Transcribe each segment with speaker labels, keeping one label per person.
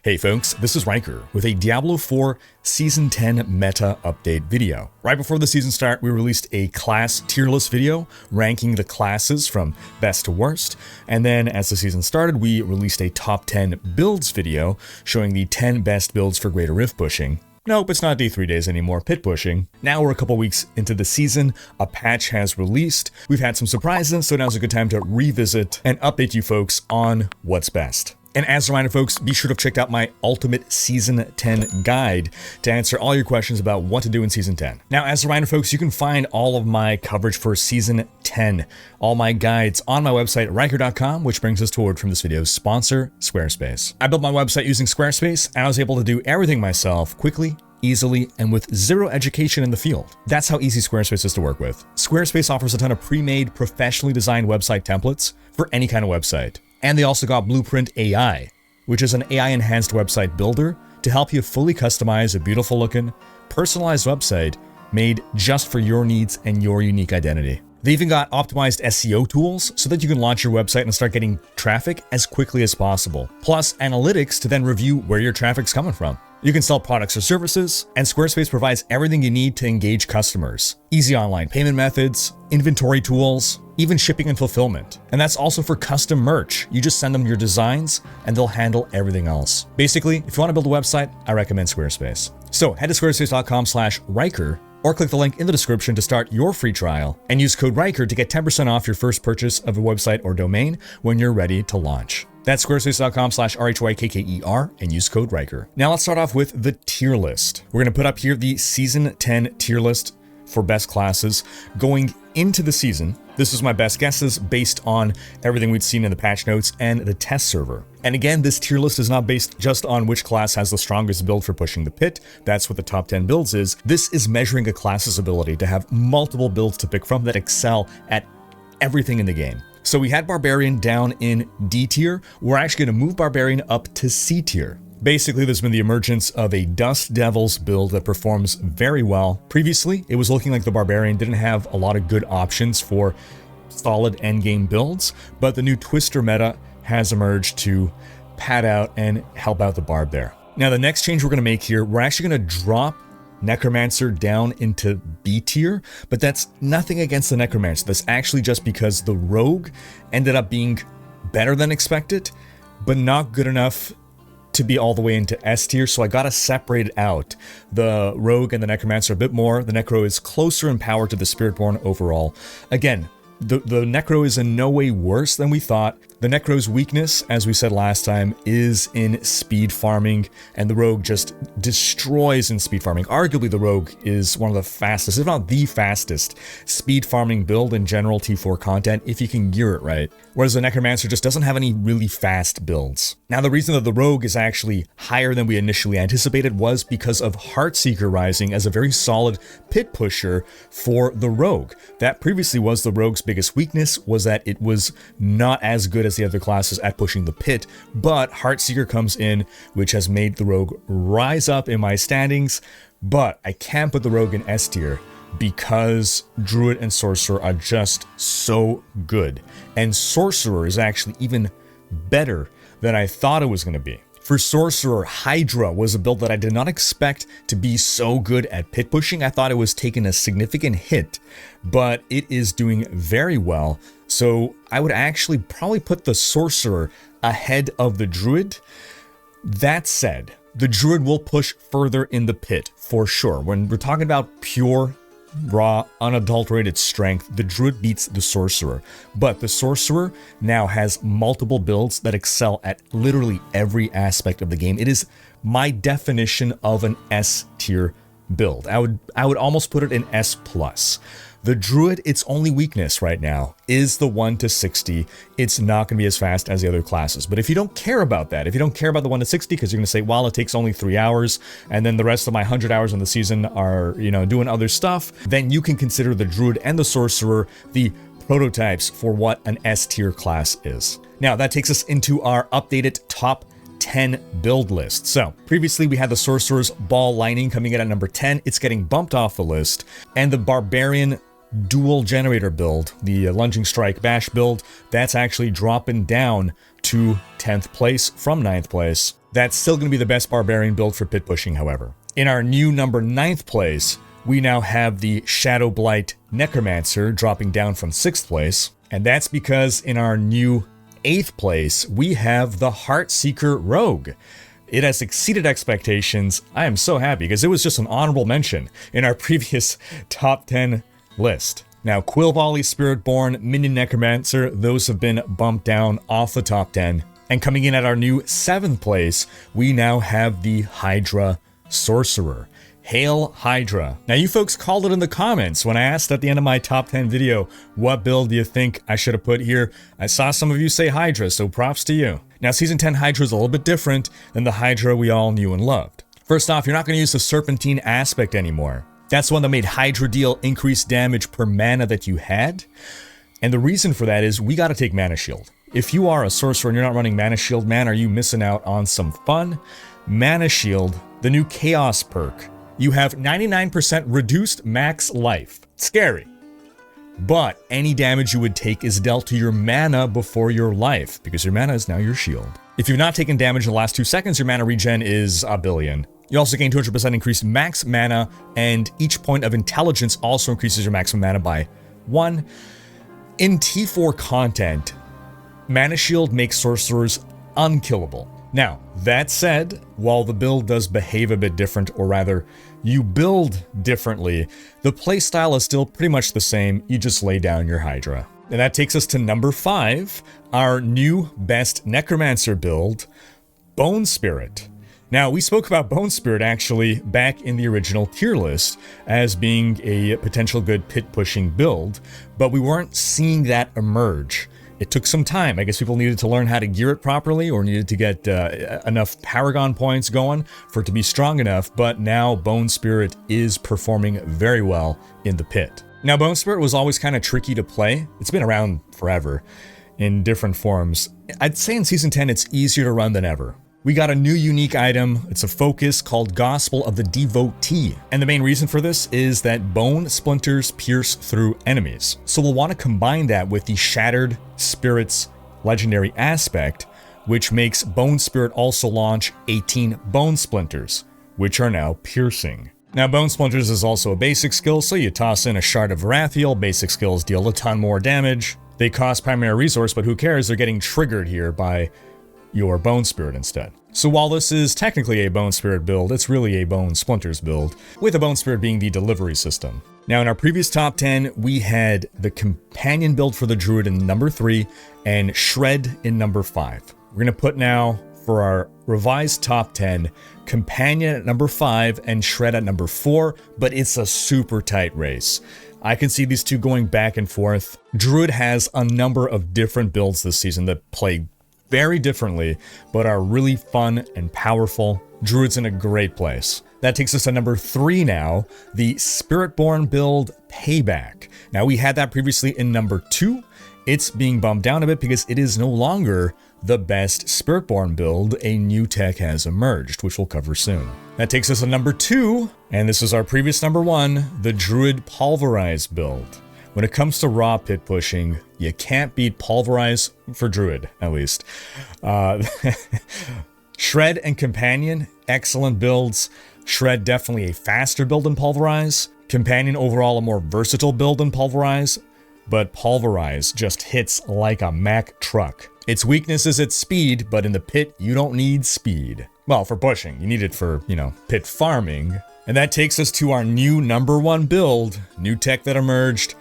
Speaker 1: Hey folks, this is Rhykker with a Diablo 4 Season 10 meta update video. Right before the season start, we released a class tier list video ranking the classes from best to worst, and then as the season started, we released a top 10 builds video showing the 10 best builds for greater rift pushing. Nope, it's not D3 days anymore, pit pushing. Now we're a couple weeks into the season, a patch has released, we've had some surprises, so now's a good time to revisit and update you folks on what's best. And as a reminder, folks, be sure to check out my Ultimate Season 10 guide to answer all your questions about what to do in Season 10. Now, as a reminder, folks, you can find all of my coverage for Season 10, all my guides on my website, Rhykker.com, which brings us to a word from this video's sponsor, Squarespace. I built my website using Squarespace, and I was able to do everything myself quickly, easily, and with zero education in the field. That's how easy Squarespace is to work with. Squarespace offers a ton of pre-made, professionally designed website templates for any kind of website. And they also got Blueprint AI, which is an AI-enhanced website builder to help you fully customize a beautiful-looking, personalized website made just for your needs and your unique identity. They even got optimized SEO tools so that you can launch your website and start getting traffic as quickly as possible, plus analytics to then review where your traffic's coming from. You can sell products or services, and Squarespace provides everything you need to engage customers. Easy online payment methods, inventory tools, even shipping and fulfillment. And that's also for custom merch. You just send them your designs and they'll handle everything else. Basically, if you want to build a website, I recommend Squarespace. So head to squarespace.com/Rhykker or click the link in the description to start your free trial and use code Rhykker to get 10% off your first purchase of a website or domain when you're ready to launch. That's squarespace.com/RHYKKER and use code Rhykker. Now let's start off with the tier list. We're going to put up here the Season 10 tier list for best classes going into the season. This is my best guesses based on everything we'd seen in the patch notes and the test server. And again, this tier list is not based just on which class has the strongest build for pushing the pit. That's what the top 10 builds is. This is measuring a class's ability to have multiple builds to pick from that excel at everything in the game. So we had Barbarian down in D tier. We're actually going to move Barbarian up to C tier. Basically, there's been the emergence of a Dust Devils build that performs very well. Previously, it was looking like the Barbarian didn't have a lot of good options for solid endgame builds, but the new Twister meta has emerged to pad out and help out the Barb there. Now, the next change we're going to make here, we're actually going to drop Necromancer down into B tier, but that's nothing against the Necromancer. That's actually just because the Rogue ended up being better than expected, but not good enough to be all the way into S tier, so I gotta separate out the Rogue and the Necromancer a bit more. The Necro is closer in power to the spiritborn overall. Again, the Necro is in no way worse than we thought. The Necro's weakness, as we said last time, is in speed farming, and the Rogue just destroys in speed farming. Arguably, the Rogue is one of the fastest, if not the fastest, speed farming build in general T4 content, if you can gear it right. Whereas the Necromancer just doesn't have any really fast builds. Now, the reason that the Rogue is actually higher than we initially anticipated was because of Heartseeker rising as a very solid pit pusher for the Rogue. That previously was the Rogue's biggest weakness, was that it was not as good as the other classes at pushing the pit, but Heartseeker comes in, which has made the Rogue rise up in my standings, but I can't put the Rogue in S tier because Druid and Sorcerer are just so good, and Sorcerer is actually even better than I thought it was going to be. For Sorcerer, Hydra was a build that I did not expect to be so good at pit pushing. I thought it was taking a significant hit, but it is doing very well. So I would actually probably put the Sorcerer ahead of the Druid. That said, the Druid will push further in the pit for sure. When we're talking about pure, raw, unadulterated strength, the Druid beats the Sorcerer. But the Sorcerer now has multiple builds that excel at literally every aspect of the game. It is my definition of an S tier build. I would almost put it in S+. The Druid, its only weakness right now is the 1 to 60. It's not going to be as fast as the other classes. But if you don't care about that, if you don't care about the 1 to 60, because you're going to say, well, it takes only 3 hours, and then the rest of my 100 hours in the season are, doing other stuff, then you can consider the Druid and the Sorcerer the prototypes for what an S tier class is. Now, that takes us into our updated top 10 build list. So previously we had the Sorcerer's Ball Lightning coming in at number 10. It's getting bumped off the list, and the Barbarian dual generator build, the lunging strike bash build, that's actually dropping down to 10th place from 9th place. That's still going to be the best barbarian build for pit pushing, however. In our new number 9th place, we now have the Shadow Blight Necromancer dropping down from 6th place. And that's because in our new 8th place, we have the Heartseeker Rogue. It has exceeded expectations. I am so happy because it was just an honorable mention in our previous top 10 list. Now, Quill Volley, Spiritborn, Minion Necromancer, those have been bumped down off the top 10. And coming in at our new 7th place, we now have the Hydra Sorcerer. Hail Hydra. Now, you folks called it in the comments when I asked at the end of my top 10 video, what build do you think I should have put here? I saw some of you say Hydra, so props to you. Now, Season 10 Hydra is a little bit different than the Hydra we all knew and loved. First off, you're not going to use the Serpentine aspect anymore. That's the one that made Hydra deal increased damage per mana that you had. And the reason for that is we got to take Mana Shield. If you are a sorcerer and you're not running Mana Shield, man, are you missing out on some fun? Mana Shield, the new Chaos perk. You have 99% reduced max life. Scary. But any damage you would take is dealt to your mana before your life, because your mana is now your shield. If you've not taken damage in the last 2 seconds, your mana regen is a billion. You also gain 200% increased max mana, and each point of intelligence also increases your maximum mana by 1. In T4 content, Mana Shield makes sorcerers unkillable. Now, that said, while the build does behave a bit different, or rather, you build differently, the playstyle is still pretty much the same, you just lay down your Hydra. And that takes us to number 5, our new best Necromancer build, Bone Spirit. Now, we spoke about Bone Spirit actually back in the original tier list as being a potential good pit-pushing build, but we weren't seeing that emerge. It took some time. I guess people needed to learn how to gear it properly or needed to get enough Paragon points going for it to be strong enough, but now Bone Spirit is performing very well in the pit. Now, Bone Spirit was always kind of tricky to play. It's been around forever in different forms. I'd say in Season 10 it's easier to run than ever. We got a new unique item. It's a focus called Gospel of the Devotee. And the main reason for this is that bone splinters pierce through enemies. So we'll want to combine that with the Shattered Spirits legendary aspect, which makes Bone Spirit also launch 18 bone splinters, which are now piercing. Now, Bone Splinters is also a basic skill, so you toss in a Shard of Wrathiel. Basic skills deal a ton more damage. They cost primary resource, but who cares? They're getting triggered here by your Bone Spirit instead. So while this is technically a Bone Spirit build, it's really a Bone Splinters build, with a Bone Spirit being the delivery system. Now, in our previous top 10, we had the Companion build for the Druid in number 3, and Shred in number 5. We're going to put now, for our revised top 10, Companion at number 5 and Shred at number 4, but it's a super tight race. I can see these two going back and forth. Druid has a number of different builds this season that play very differently, but are really fun and powerful. Druid's in a great place. That takes us to number 3 now, the Spiritborn build Payback. Now, we had that previously in number 2. It's being bumped down a bit because it is no longer the best Spiritborn build. A new tech has emerged, which we'll cover soon. That takes us to number 2, and this is our previous number 1, the Druid Pulverize build. When it comes to raw pit pushing, you can't beat Pulverize, for Druid, at least. Shred and Companion, excellent builds. Shred definitely a faster build than Pulverize. Companion overall a more versatile build than Pulverize, but Pulverize just hits like a Mack truck. Its weakness is its speed, but in the pit, you don't need speed. Well, for pushing, you need it for, pit farming. And that takes us to our new number 1 build, new tech that emerged,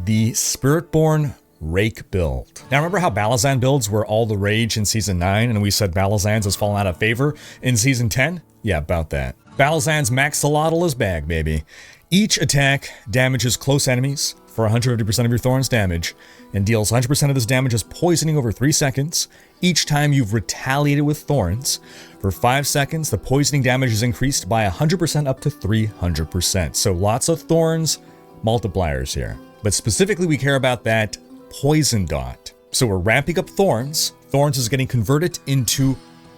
Speaker 1: the Spiritborn Rake build. Now, remember how Balazan builds were all the rage in Season 9, and we said Balazan's has fallen out of favor in Season 10? Yeah, about that. Balazan's Maxolotl bag, baby. Each attack damages close enemies for 150% of your Thorn's damage, and deals 100% of this damage as poisoning over 3 seconds. Each time you've retaliated with Thorns, for 5 seconds, the poisoning damage is increased by 100% up to 300%. So lots of Thorns multipliers here. But specifically, we care about that poison dot. So we're ramping up Thorns. Thorns is getting converted into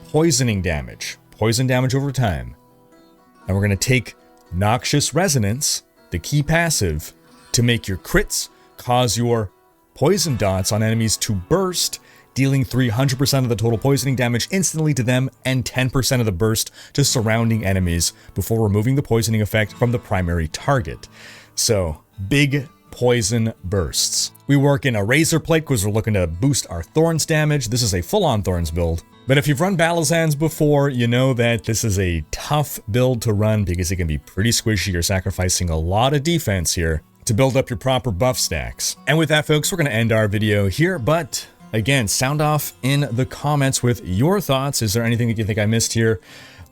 Speaker 1: poisoning damage. Poison damage over time. And we're going to take Noxious Resonance, the key passive, to make your crits cause your poison dots on enemies to burst dealing 300% of the total poisoning damage instantly to them and 10% of the burst to surrounding enemies before removing the poisoning effect from the primary target. So, big poison bursts. We work in a razor plate because we're looking to boost our Thorns damage. This is a full-on Thorns build. But if you've run Battlezans before, you know that this is a tough build to run because it can be pretty squishy. You're sacrificing a lot of defense here to build up your proper buff stacks. And with that, folks, we're going to end our video here. But again, sound off in the comments with your thoughts. Is there anything that you think I missed here?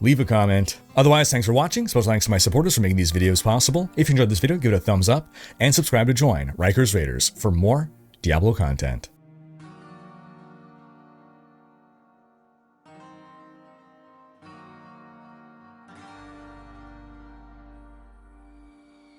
Speaker 1: Leave a comment. Otherwise, thanks for watching. Special thanks to my supporters for making these videos possible. If you enjoyed this video, give it a thumbs up and subscribe to join Rhykker's Raiders for more Diablo content.